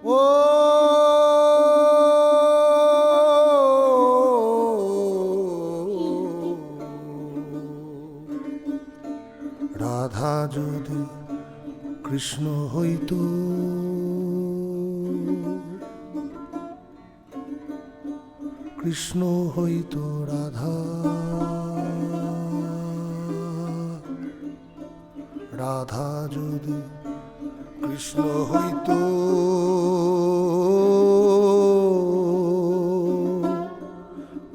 ও রাধা যদি কৃষ্ণ হইত, কৃষ্ণ হইত রাধা, রাধা যদি কৃষ্ণ হইত,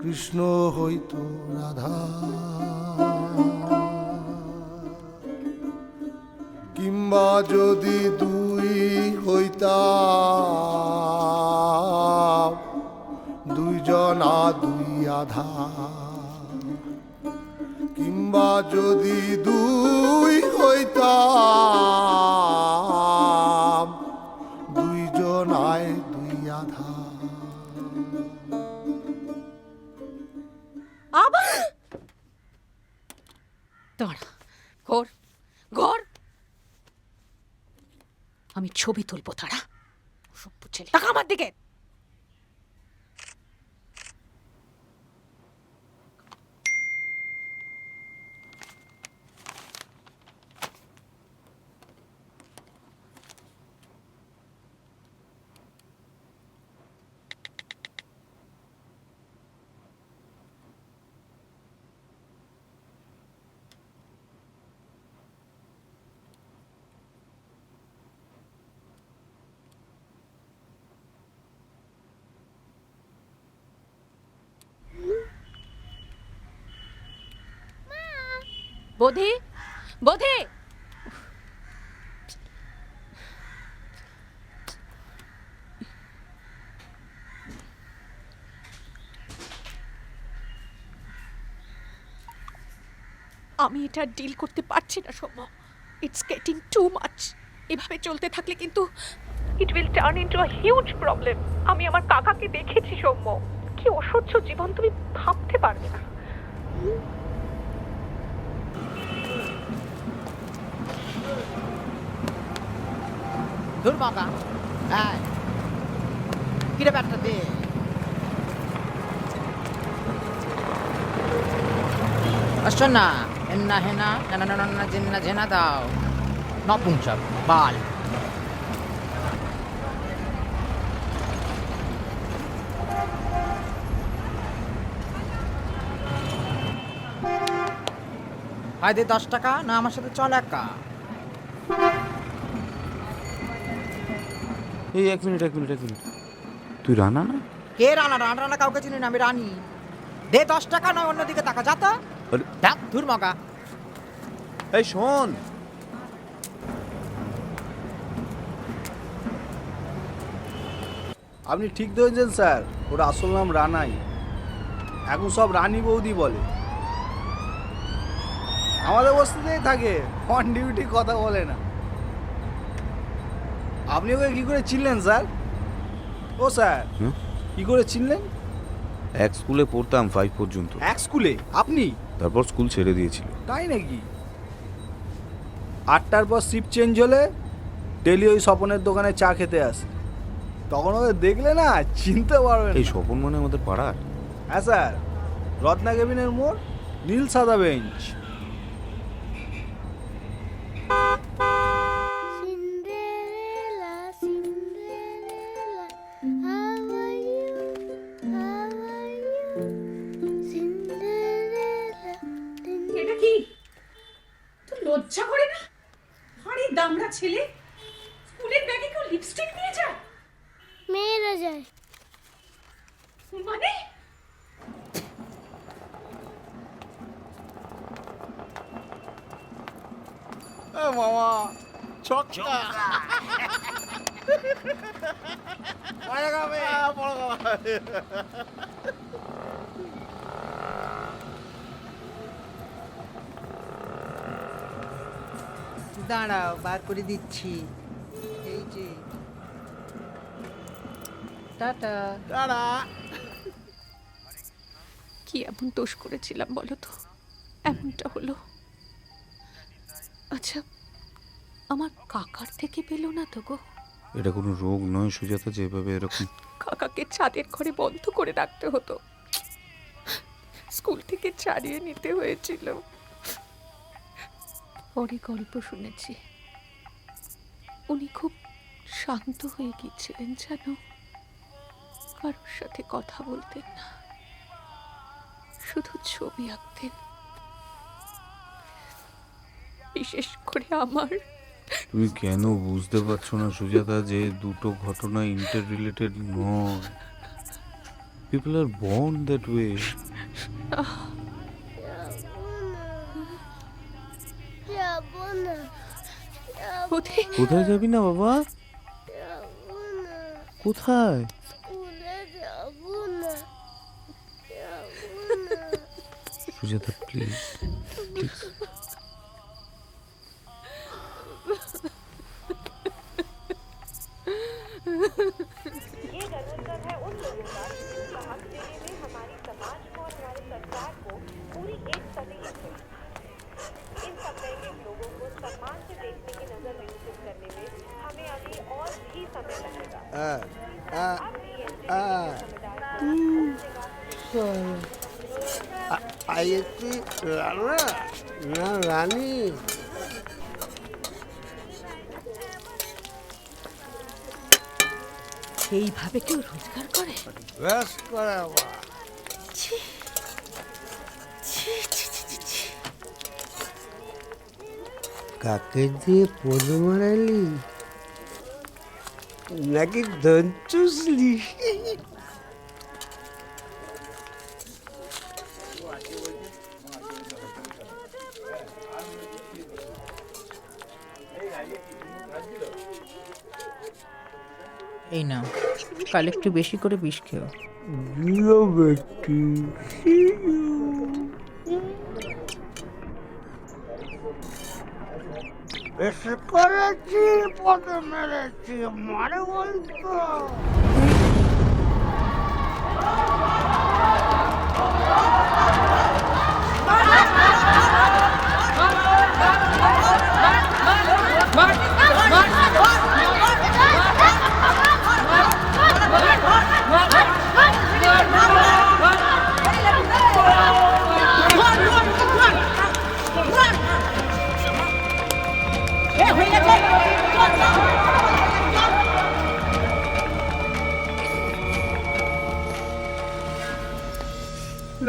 কৃষ্ণ হইত রাধা, কিংবা যদি দুই হইতাম, দুইজনা দুই আধা, কিংবা যদি দুই হইতাম, দুইজনায় দুই আধা। আবার দাঁড়া, ঘোর ঘোর, আমি ছবি তুলবো। তারা সভ্য ছেলে, টাকা আমার দিকে। বোধি, বোধি, আমি এটা ডিল করতে পারছি না Soumya. It's getting too much. এভাবে চলতে থাকলে কিন্তু it will turn into a huge problem. আমি আমার কাকাকে দেখেছি সৌম্য, কি অসহ্য জীবন তুমি ভাবতে পারবে না। ধুর বাবা, হ্যাঁ কিরে ব্যাগটা দে। আসো না, হেন্না হেনা না না না জেন্না জেনা দাও, নপুংসক বাল। হয় দে 10 টাকা, না আমার সাথে চল একা। এই এক মিনিট, তুই রানা না? কে রানা? রানা কাউকে চিনি না, আমি রানী। দে 10 টাকা, নয় অন্যদিকে তাকা, যা তো। দেখ ধুর মগা। এই শোন, আপনি ঠিক ধরেছেন স্যার, ওর আসল নাম রানাই। এখন সব রানী বৌদি বলে। আমাদের বস্তিতেই থাকে, অন ডিউটি, কথা বলে না। আপনি ওকে কী করে চিনলেন স্যার? ও স্যার, কী করে চিনলেন? এক স্কুলে পড়তাম 5 পর্যন্ত। এক স্কুলে? আপনি? তারপর স্কুল ছেড়ে দিয়েছিল। তাই নাকি? 8টার পর শিফট চেঞ্জ হলে ডেলি ওই স্বপনের দোকানে চা খেতে আসে। তখন ওদের দেখলে না চিনতে পারবেন। এই স্বপন মানে আমাদের পাড়ার? হ্যাঁ স্যার, রত্না কেবিনের মোড়, নীল সাদা বেঞ্চ। এটা কি? তুই লজ্জা করে না? আরে দামড়া ছেলে, স্কুলের ব্যাগে কেউ লিপস্টিক নিয়ে যায়? মেয়েরা যায়। মানে মামা ছক্কা। দাঁড়াও, বার করে দিচ্ছি। এই যে টাটা। টাটা। কি এমন দোষ করেছিলাম বলো তো, এমনটা হলো? আচ্ছা, আমার কাকার থেকে পেলো না তো গো? এটা কোনো রোগ নয় সুজাতা, যেভাবে এরকম। কাকাকে ছাদের ঘরে বন্ধ করে রাখতে হতো, স্কুল থেকে ছাড়িয়ে নিতে হয়েছিল। পরে গল্প শুনেছি উনি খুব শান্ত হয়ে গিয়েছিলেন জানো, কারোর সাথে কথা বলতেন না, শুধু ছবি আঁকতেন, বিশেষ করে আমার। তুমি কেন বুঝতে পারছো না সুজাতা যে দুটো ঘটনা ইন্টার রিলেটেড নয়? People are born that way. যাবো না, ওদের কোথায় যাবি না বাবা? যাবো না, কোথায়? স্কুলে যাবো না, যাবো না। Sujata please please. ये गलत है उन लोगों का जो साहस देने में हमारी समाज को और हमारे सरकार को पूरी एक सदी लग गई। इन सब नए लोगों को सम्मान से देखने की नजर विकसित करने में हमें अभी और भी समय लगेगा। अब রানী এইভাবে কেউ রোজগার করে? বেশ করে বাবা। ছি, ছি, ছি, ছি, ছি, ছি। কাকে দিয়ে পদ মারালি নাকি দঞ্চুসলি? এই না, কাল একটু বেশি করে বিষ খেও। জিও বেটি এসে করেছি, পদ মেরেছি, মারে বলতো।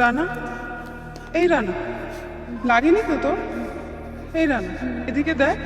রানা, এই রানা, লাগেনি তো তোর? এই রানা, এদিকে দেখ।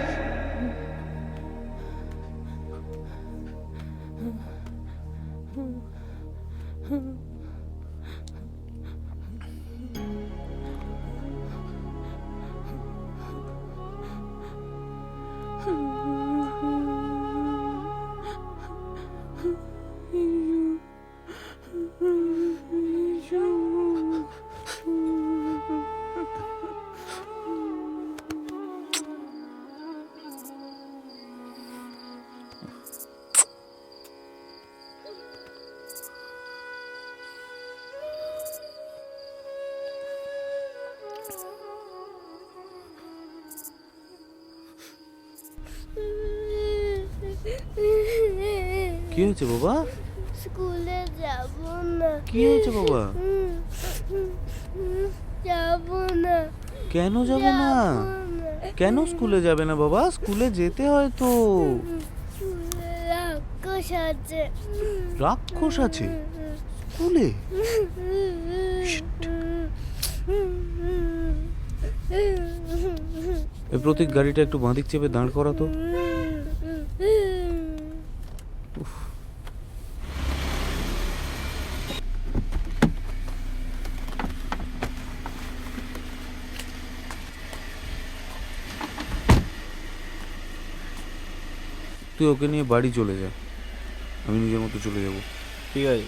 কি হয়েছে বাবা? স্কুলে যাবো না, কি হয়েছে বাবা? যাবো না, কেন যাবে না? কেন স্কুলে যাবে না বাবা? স্কুলে যেতে হয় তো। স্কুলে রাক্ষস আছে। রাক্ষস আছে স্কুলে? এই প্রতীক, গাড়িটা একটু বাঁদিক চেপে দাঁড় করা তো। তুই ওকে নিয়ে বাড়ি চলে যা, আমি নিজের মতো চলে যাব। ঠিক আছে।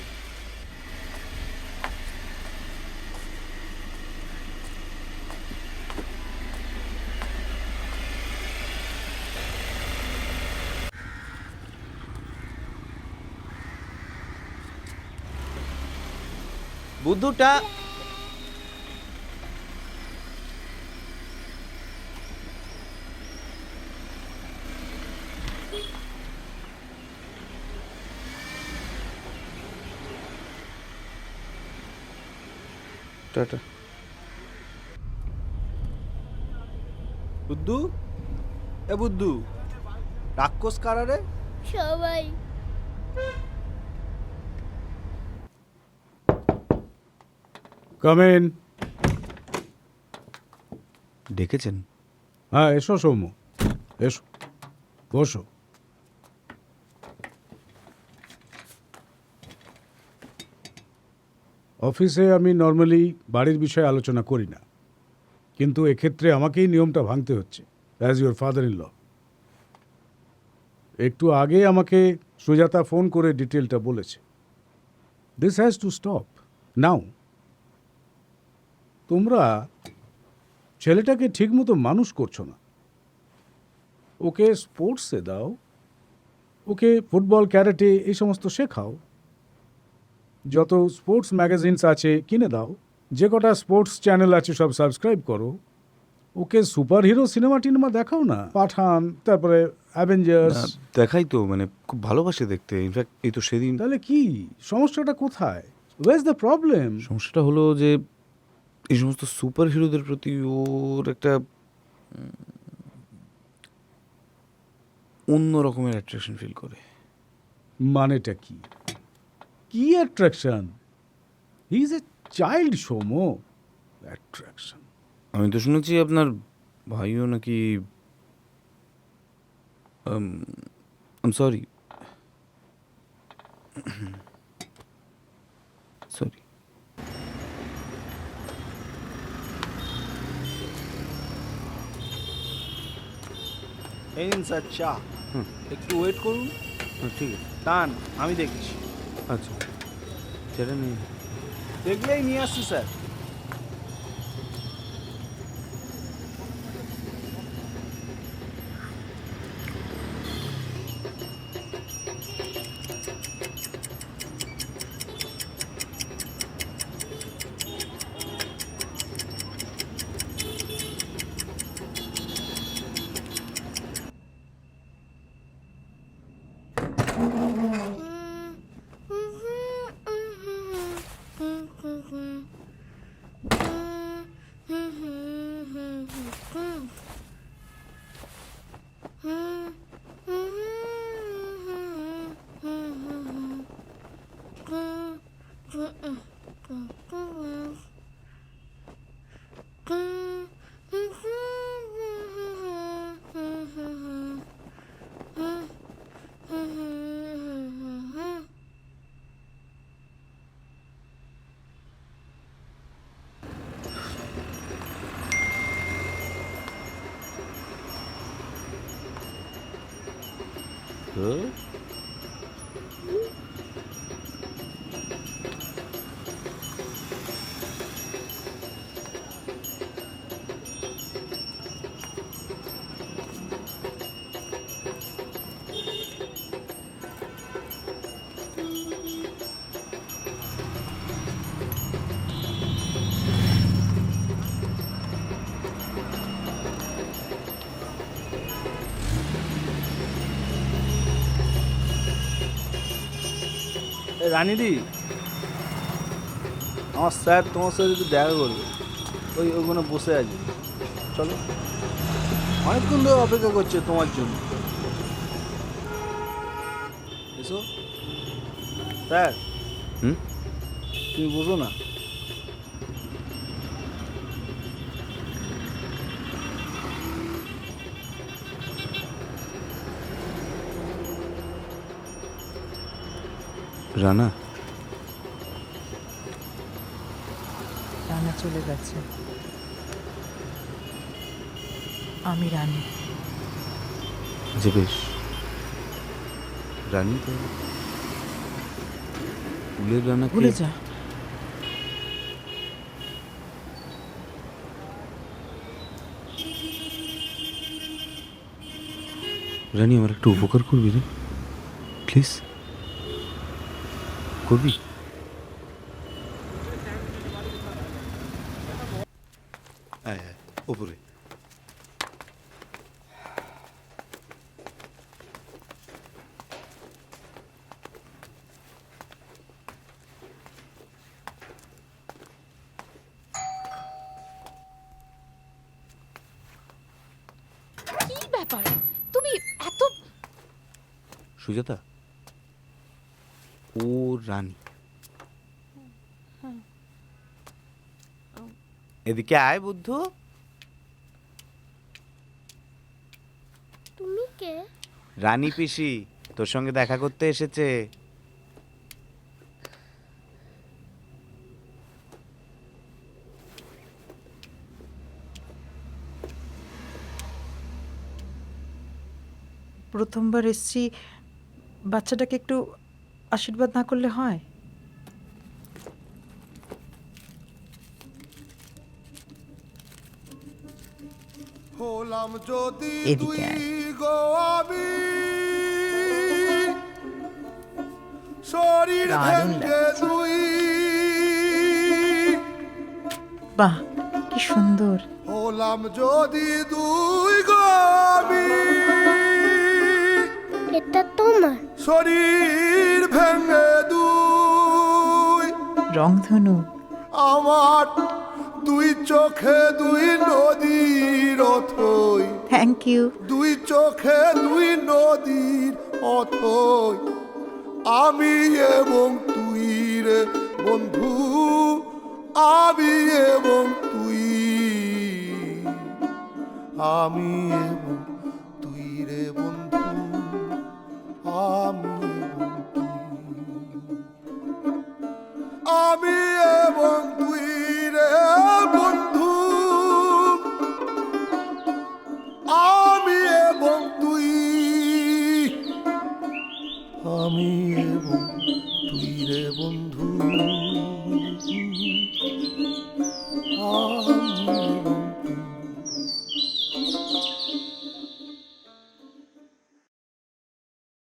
বুদ্ধুটা টাটা। বুদ্ধু, এ বুদ্ধু, রাক্ষস কারা রে? সবাই কাম ইন। ডেকেছেন? হ্যাঁ, এসো সৌম্য, এসো, বসো। অফিসে আমি নর্মালি বাড়ির বিষয়ে আলোচনা করি না, কিন্তু এক্ষেত্রে আমাকেই নিয়মটা ভাঙতে হচ্ছে as your father in law. একটু আগে আমাকে সুজাতা ফোন করে ডিটেলটা বলেছে। This has to stop now. তোমরা ছেলেটাকে ঠিকমতো মানুষ করছো না। ওকে স্পোর্টসে দাও, ওকে ফুটবল, ক্যারাটে এই সমস্ত শেখাও। যত স্পোর্টস ম্যাগাজিনস আছে কিনে দাও, যে কটা স্পোর্টস চ্যানেল আছে সব সাবস্ক্রাইব করো। ওকে সুপার হিরো সিনেমা টিনেমা দেখাও না, পাঠান, তারপরে অ্যাভেঞ্জার্স। দেখাই তো, মানে খুব ভালোবাসে দেখতে। ইনফ্যাক্ট এই তো সেদিন। তাহলে কি সমস্যাটা কোথায়? Where is the problem? সমস্যাটা হলো যে এই সমস্ত সুপার হিরোদের প্রতি ওর একটা অন্য রকমের অ্যাট্রাকশন ফিল করে। মানেটা কি? কি attraction? He is a child, Soumya. Attraction? আমি তো শুনেছি আপনার ভাইও নাকি সরি সরি এই নিন স্যার চা। একটু ওয়েট করুন। ঠিক আছে, টান, আমি দেখছি। আচ্ছা সেটা নেই। দেখলেই নিয়ে আসছি স্যার। রানীদি, আমার স্যার তোমার সাথে একটু দেখা করবে। ওখানে বসে আছে, চলো। অনেকক্ষণ ধরে অপেক্ষা করছে তোমার জন্য। এসো স্যার। তুমি বসো না। রানা? রানা চলে গেছে, আমি রানী। যে বেশ, রানী তো ফুলের রানা। ভুলে যা। রানী, আমার একটু উপকার করবি রে, প্লিজ? করবি? আয় আয় উপরে। ব্যাপার? তুমি এত সুজাতা, ও রানী। এদিকে আয় বুদ্ধু। তুমি কে? রানী পিসি তোর সঙ্গে দেখা করতে এসেছে। প্রথমবার এসছি, বাচ্চাটাকে একটু আশীর্বাদ না করলে হয়? হলাম যদি এদিকে আয়। গো আমি শরীর দারুণ ভেঙে দুই, বাহ, কি সুন্দর। হলাম যদি দুই গো আমি এটা তোমার? শরীর ভেঙে দুই, রংধনু। আমার দুই চোখে দুই নদীর অথই, থ্যাংক ইউ। দুই চোখে দুই নদীর অথই, আমি এবং তুই রে বন্ধু, আমি এবং তুই, আমি এবং তুই রে বন্ধু, আমি এবং তুই, আমি এবং তুই রে বন্ধু, আমি এবং তুই, আমি এবং তুই রে বন্ধু,